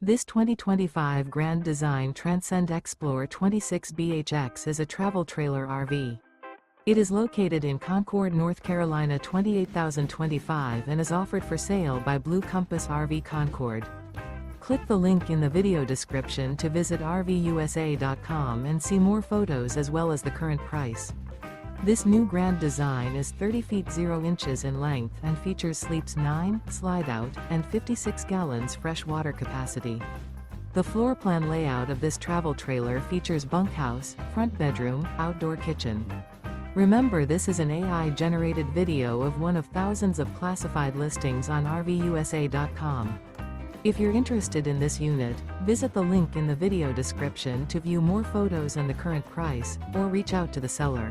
This 2025 Grand Design Transcend Xplor 26BHX is a travel trailer RV. It is located in Concord, North Carolina 28025 and is offered for sale by Blue Compass RV Concord. Click the link in the video description to visit RVUSA.com and see more photos as well as the current price. This new Grand Design is 30 feet 0 inches in length and features sleeps 9, slide-out, and 56 gallons fresh water capacity. The floor plan layout of this travel trailer features bunkhouse, front bedroom, outdoor kitchen. Remember, this is an AI-generated video of one of thousands of classified listings on RVUSA.com. If you're interested in this unit, visit the link in the video description to view more photos and the current price, or reach out to the seller.